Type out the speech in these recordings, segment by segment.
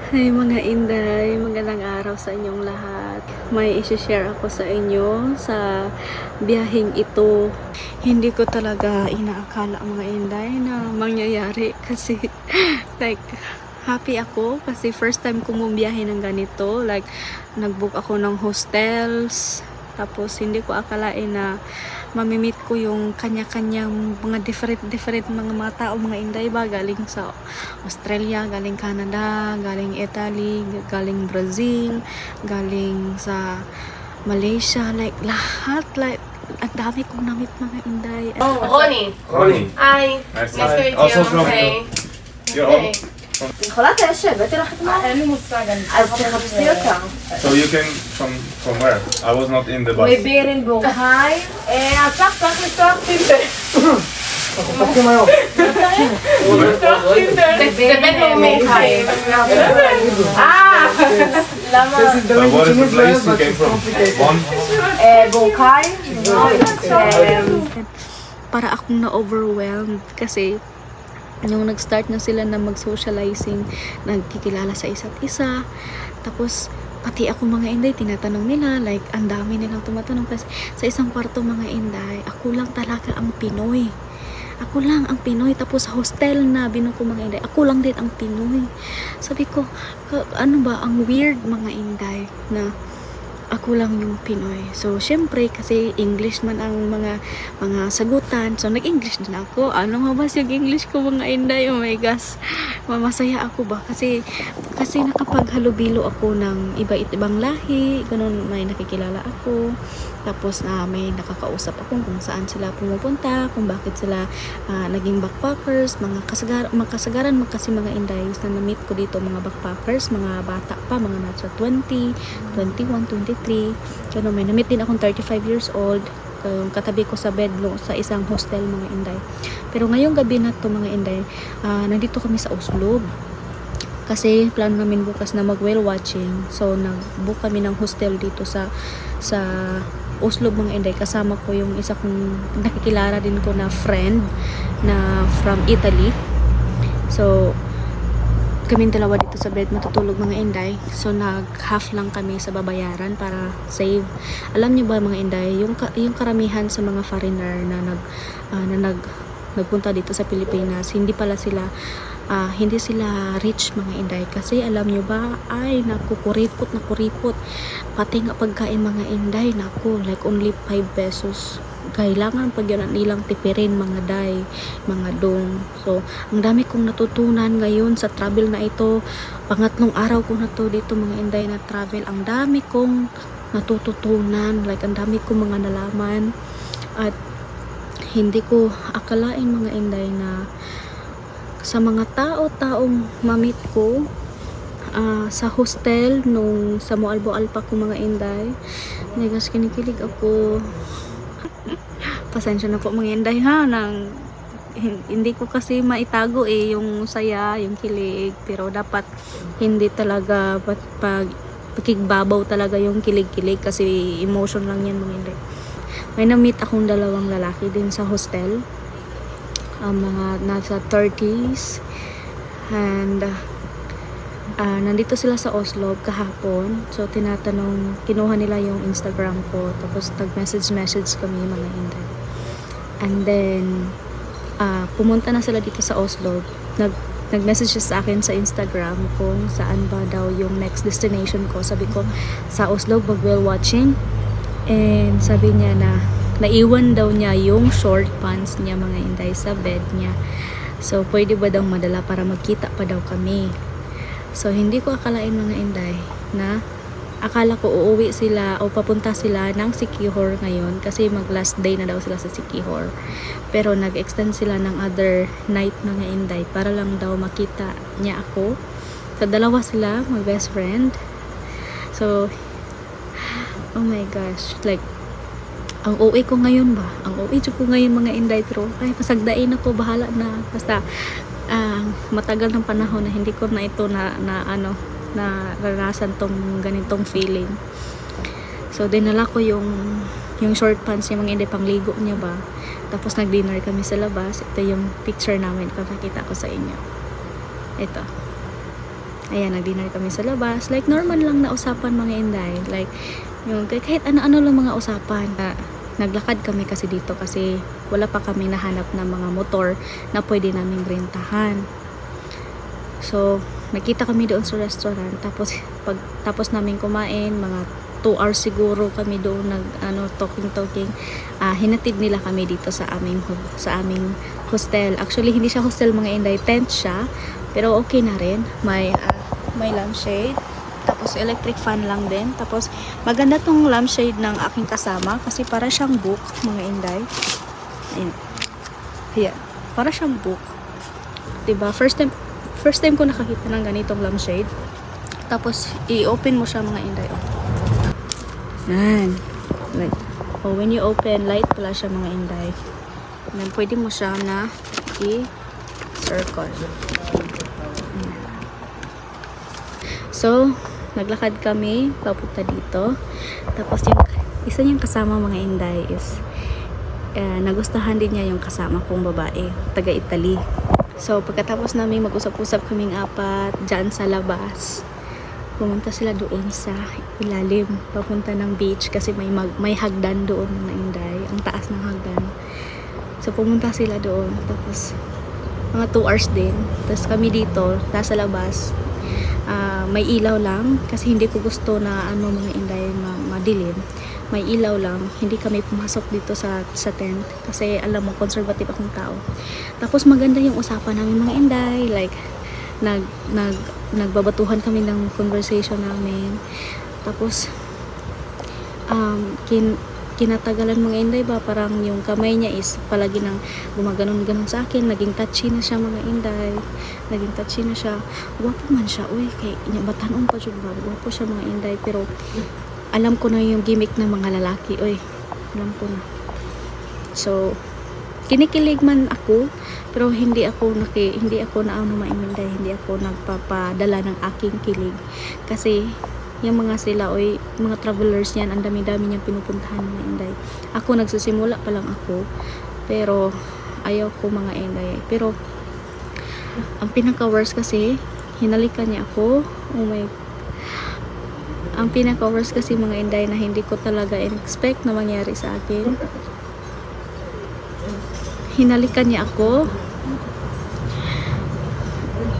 Hi mga Inday, magandang araw sa inyong lahat. May isi-share ako sa inyo sa biyaheng ito. Hindi ko talaga inaakala mga Inday na mangyayari kasi like happy ako kasi first time kong bumiyahe ng ganito. Like nag-book ako ng hostels, tapos hindi ko akalain na mamimit ko yung kanya-kanyang mga different mga tao, mga Inday ba, galing sa Australia, galing Canada, galing Italy, galing Brazil, galing sa Malaysia, like lahat, like ang dami kong namit mga Inday. Oh, Ronnie. Ronnie. Hi. Nice Nice to meet you. Also from Hey. You're on. خلاص يا شباب تروح אין לי מושג, אני אז תחפשי אותה. So you came from where? I was not in the bus. מבירנבורג. היי. עכשיו צריך לפתוח טינדר. מחפשים היום. לפתוח טינדר. זה בינלאומי. היי. למה? But what is the place you came from? One? בורקאי. Para akong na-overwhelmed kasi yung nag-start na sila na mag-socializing, nagkikilala sa isa't isa, tapos pati ako mga Inday, tinatanong nila, like ang dami nilang tumatanong kasi sa isang kwarto mga Inday, ako lang talaga ang Pinoy. Ako lang ang Pinoy, tapos sa hostel na binuko mga Inday, ako lang din ang Pinoy. Sabi ko, ano ba, ang weird mga Inday na ako lang yung Pinoy. So, syempre, kasi English man ang mga sagutan. So, nag-English din ako. Ano nga ba yung English ko mga Inday? Oh my gosh. Mamasaya ako ba? Kasi nakapaghalubilo ako ng iba-ibang lahi. Ganun, may nakikilala ako. Tapos, may nakakausap ako kung saan sila pumupunta, kung bakit sila naging backpackers, mga kasagaran kasi mga Inday na na-meet ko dito, mga backpackers, mga bata pa, mga nasa 20, 21, 23. Kaya may na-meet din akong 35 years old, katabi ko sa bed sa isang hostel mga Inday. Pero ngayong gabi na to mga Inday, nandito kami sa Oslo. Kasi plano namin bukas na mag-whale watching. So nag-book kami ng hostel dito sa Oslo mga Inday. Kasama ko yung isa kong nakikilala din ko na friend na from Italy. So kaming dalawa dito sa bed matutulog mga Inday. So nag-half lang kami sa babayaran para save. Alam niyo ba mga Inday, yung karamihan sa mga foreigner na nagpunta dito sa Pilipinas, hindi sila rich mga Inday, kasi alam nyo ba, ay nakukuripot pati nga pagkain mga Inday, naku, like only 5 pesos. Kailangan pag yun nilang tipirin mga day, mga dong. So ang dami kong natutunan ngayon sa travel na ito. Pangatlong araw ko na to dito mga Inday na travel. Ang dami kong natututunan, like ang dami kong mga nalaman, at hindi ko akalain mga Inday na sa mga taong mamit ko sa hostel nung sa Moalbo Alpa ko mga Inday. Negas, kinikilig ako. Pasensya na po mga Inday ha, hindi ko kasi maitago yung saya, yung kilig, pero dapat hindi talaga pagkigbabaw talaga yung kilig-kilig kasi emotion lang yan mga Inday. May na-meet akong dalawang lalaki din sa hostel, mga nasa 30s, and nandito sila sa Oslo kahapon. So kinuha nila yung Instagram ko, tapos nag-message kami mga Inday. And then pumunta na sila dito sa Oslo. Nag-message sa akin sa Instagram kung saan ba daw yung next destination ko. Sabi ko sa Oslo mag-whale watching, and sabi niya na naiwan daw niya yung short pants niya mga Inday sa bed niya. So pwede ba daw madala para magkita pa daw kami. So hindi ko akalain mga Inday na akala ko uuwi sila o papunta sila ng Siquijor ngayon kasi mag last day na daw sila sa Siquijor. Pero nag-extend sila ng other night mga Inday para lang daw makita niya ako. So dalawa sila, my best friend. So oh my gosh, like ang OA ko ngayon ba? Ang OA ko ngayon mga Inday, pero ay pasagdain ako, bahala na. Basta matagal ng panahon na hindi ko na ito na naranasan tong ganitong feeling. So dinala ko yung short pants niya mga Inday, pangligo niya ba. Tapos nag-dinner kami sa labas. Ito yung picture namin, papakita ko sa inyo. Ito. Ayan, nag-dinner kami sa labas. Like, normal lang na usapan mga Inday. Like, yung kahit ano-ano lang mga usapan. Naglakad kami kasi dito kasi wala pa kami nahanap na mga motor na pwede naming rentahan. So, nakita kami doon sa restaurant. Tapos namin kumain, mga 2 hours siguro kami doon talking. Hinatid nila kami dito sa aming hostel. Actually, hindi siya hostel mga Inday, tent siya. Pero okay na rin. May lampshade. Tapos electric fan lang din. Tapos maganda tong lampshade ng aking kasama kasi para siyang book mga Inday. Ayan. Para siyang book. Diba? First time ko nakakita ng ganitong lampshade. Tapos i-open mo siya mga Inday. Yan. Like, when you open, light pala siya mga Inday. And pwede mo siya na i-circle. So, naglakad kami papunta dito. Tapos yung isa niyang kasama mga Inday is nagustuhan din niya yung kasama kong babae, taga Italy. So, pagkatapos namin mag-usap-usap kaming apat dyan sa labas, pumunta sila doon sa ilalim, papunta ng beach kasi may hagdan doon mga Inday, ang taas ng hagdan. So, pumunta sila doon. Tapos, mga 2 hours din. Tapos kami dito, nasa labas. May ilaw lang kasi hindi ko gusto na mga Inday madilim. May ilaw lang, hindi kami pumasok dito sa tent kasi alam mo, conservative akong tao. Tapos maganda yung usapan namin mga Inday, like nagbabatuhan kami ng conversation namin. Tapos kinatagalan mga Inday ba, parang yung kamay niya is palagi nang gumaganon-ganon sa akin. Naging touchy na siya mga Inday. Naging touchy na siya. Gwapo man siya. Uy, kay batanon pa siya ba? Gwapo siya mga Inday. Pero alam ko na yung gimmick ng mga lalaki. Uy, alam ko na. So, kinikilig man ako, pero hindi ako na mga Inday. Hindi ako nagpapadala ng aking kilig. Kasi yung mga sila, mga travelers yan, ang dami-dami niyang pinupuntahan mga Inday. Ako, nagsisimula pa lang ako, pero ayaw ko mga Inday. Pero ang pinaka-worst kasi, hinalikan niya ako. Ang pinaka-worst kasi mga Inday na hindi ko talaga expect na mangyari sa akin. Hinalikan niya ako.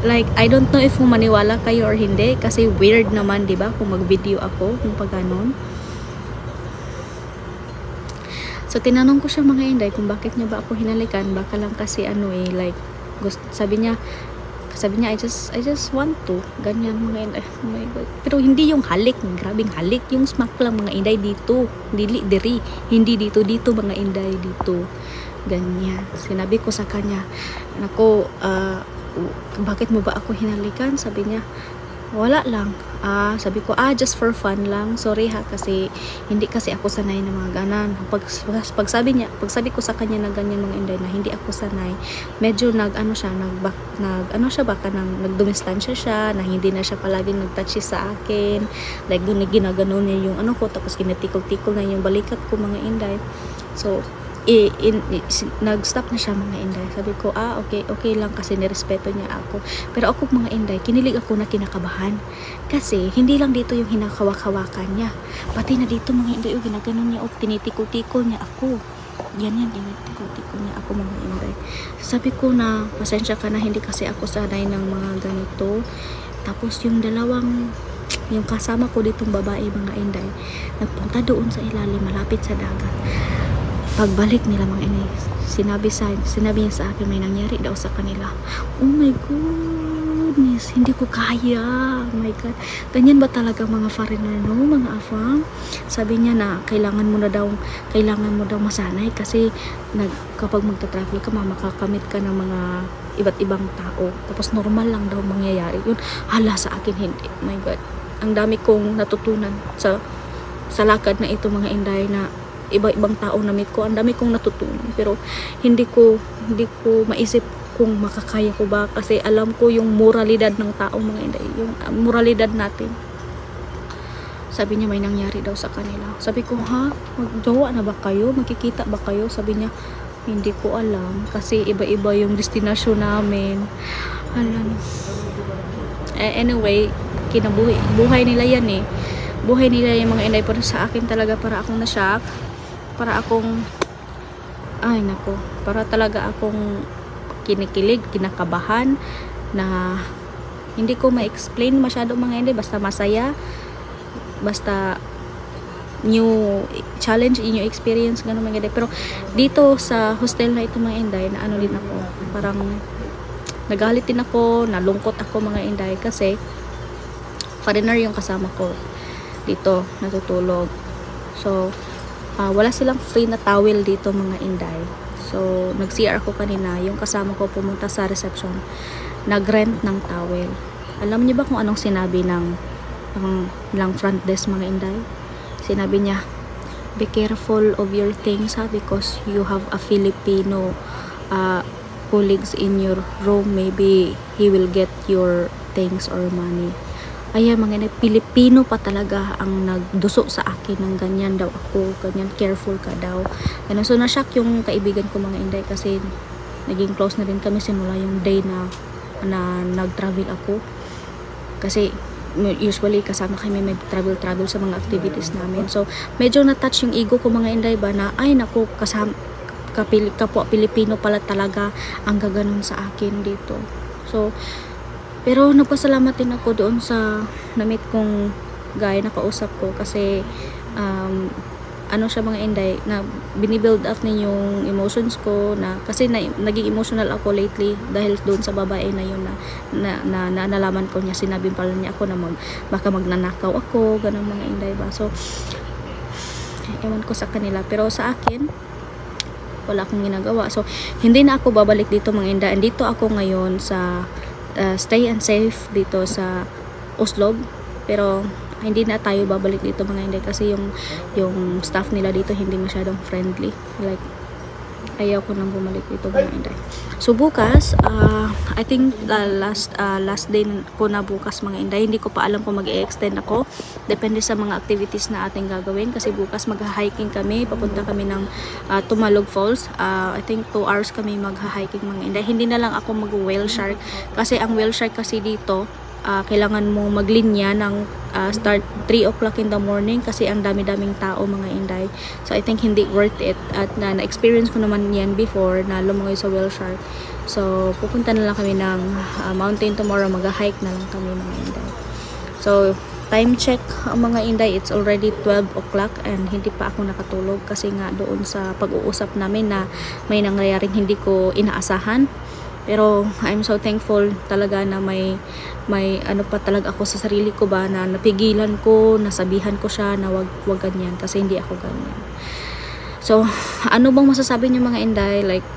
Like, I don't know if maniwala kayo or hindi kasi weird naman, 'di ba? Kung mag-video ako kung pag ganon. So tinanong ko siya mga Inday kung bakit niya ba ako hinalikan. Baka lang kasi like sabi niya I just want to. Ganyan mga Inday. Oh my God. Pero hindi yung halik, grabing halik, yung smack lang mga Inday dito. Diri, hindi dito mga Inday dito. Ganyan. Sinabi ko sa kanya, nako, bakit mo ba ako hinalikan? Sabi niya, wala lang. Sabi ko, just for fun lang. Sorry ha, kasi hindi kasi ako sanay na mga ganan. Pagsabi ko sa kanya na ganyan mga Inday na hindi ako sanay, medyo nagdumistansya siya, na hindi na siya palaging nagtouchy sa akin. Like, ginagano niya yung ko, tapos kinatikol-tikol na yung balikat ko mga Inday. So, nag-stop na siya mga Inday. Sabi ko, okay lang kasi nirespeto niya ako. Pero ako mga Inday, kinilig ako na kinakabahan. Kasi, hindi lang dito yung hinakawak-hawakan niya. Pati na dito mga Inday, ginaganon niya, tinitikol-tikol niya ako. Yan, tinitikol-tikol niya ako mga Inday. Sabi ko na, pasensya ka na, hindi kasi ako sanay ng mga ganito. Tapos yung yung kasama ko ditong babae mga Inday, nagpunta doon sa ilalim, malapit sa dagat. Pagbalik nila mga Inday, sinabi niya sa akin may nangyari daw sa kanila. Oh my goodness, hindi ko kaya. Oh my God, ganyan ba talaga mga foreigner, no? Mga afam. Sabi niya na kailangan mo daw masanay kasi kapag magta-travel ka, makakamit ka ng mga iba't ibang tao. Tapos normal lang daw mangyayari yun. Hala, sa akin hindi. Oh my God, ang dami kong natutunan sa lakad na ito mga Inday, na iba-ibang tao na meet ko, ang dami kong natutunan, pero hindi ko maisip kung makakaya ko ba, kasi alam ko yung moralidad ng tao mga Inday, yung moralidad natin. Sabi niya may nangyari daw sa kanila. Sabi ko, magjowa na ba kayo? Magkikita ba kayo? Sabi niya, hindi ko alam kasi iba-iba yung destinasyon namin. Anyway, buhay nila yan eh. Buhay nila yung mga inday. Pero sa akin talaga, para akong na-shock. Para akong, ay nako, para talaga akong kinikilig, kinakabahan, na hindi ko ma-explain masyado mga inday. Basta masaya, basta new challenge, new experience, ganun mga inday. Pero dito sa hostel na ito mga inday, na ano din ako, parang nagalit din ako, nalungkot ako mga inday, kasi foreigner yung kasama ko dito natutulog. So wala silang free na towel dito mga inday. So nag-CR ako kanina, yung kasama ko pumunta sa reception, nag-rent ng towel. Alam niyo ba kung anong sinabi ng front desk mga inday? Sinabi niya, be careful of your things ha, because you have a Filipino colleagues in your room, maybe he will get your things or money. Ay mga inday, Pilipino pa talaga ang nagduso sa akin ng ganyan daw ako, ganyan, careful ka daw. Ganun. So na-shock yung kaibigan ko mga inday, kasi naging close na din kami simula yung day na nag-travel ako. Kasi usually kasama kami mag-travel sa mga activities namin. So medyo na-touch yung ego ko mga inday ba, na ay naku, kapwa Pilipino pala talaga ang gaganon sa akin dito. So pero nagpasalamat din ako doon sa na-meet kong guy na kausap ko, kasi ano siya mga inday, na binibuild up niya yung emotions ko, na kasi naging emotional ako lately dahil doon sa babae na yun, na nalaman ko niya, sinabi pala niya ako na baka magnanakaw ako, ganun mga inday ba. So ewan ko sa kanila, pero sa akin wala akong ginagawa. So hindi na ako babalik dito mga inday. Andito ako ngayon sa stay and safe dito sa Oslob, pero hindi na tayo babalik dito mga inday, kasi yung staff nila dito hindi masyadong friendly. Like ayaw ko nang bumalik dito mga inday. So bukas, I think last day ko na bukas mga inday. Hindi ko pa alam kung mag-i-extend ako, depende sa mga activities na ating gagawin, kasi bukas mag-hiking kami, papunta kami ng Tumalog Falls. I think 2 hours kami mag-hiking mga inday. Hindi na lang ako mag-whale shark, kasi ang whale shark kasi dito kailangan mo maglinya ng start 3 o'clock in the morning, kasi ang dami-daming tao mga inday. So I think hindi worth it, at na-experience ko naman yan before na lumangoy sa whale shark. So pupunta na lang kami ng mountain tomorrow, mag-hike na lang kami mga inday. So time check mga inday, it's already 12 o'clock and hindi pa ako nakatulog, kasi nga doon sa pag-uusap namin na may nangyayaring hindi ko inaasahan. Pero I'm so thankful talaga na may ano pa talaga ako sa sarili ko ba, na napigilan ko, nasabihan ko siya na wag ganyan, kasi hindi ako ganyan. So ano bang masasabi niyo mga inday? Like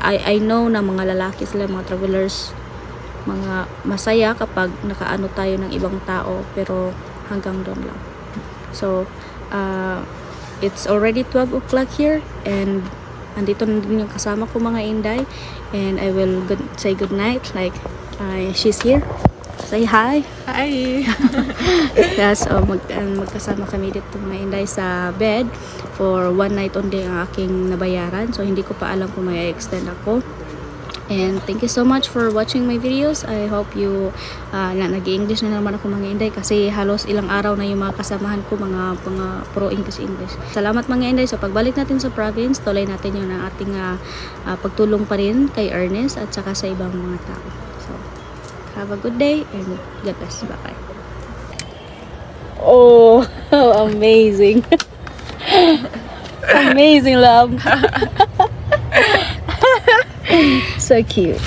I know na mga lalaki sila, mga travelers, mga masaya kapag nakaano tayo ng ibang tao, pero hanggang doon lang. So it's already 12 o'clock here, and andito na din yung kasama ko mga inday, and I will say good night. Like she's here, say hi. Hi. Yes, magkasama kami dito mga inday sa bed for 1 night only ang aking nabayaran. So hindi ko pa alam kung may extend ako. And thank you so much for watching my videos. I hope you nag-i-English na naman ako mga inday, kasi halos ilang araw na yung mga kasamahan ko mga pro English. Salamat mga inday. So pagbalik natin sa province, tuloy natin yung ating pagtulong pa rin kay Ernest at saka sa ibang mga tao. So have a good day and God bless. Bye bye. Oh, amazing. Amazing love. So cute.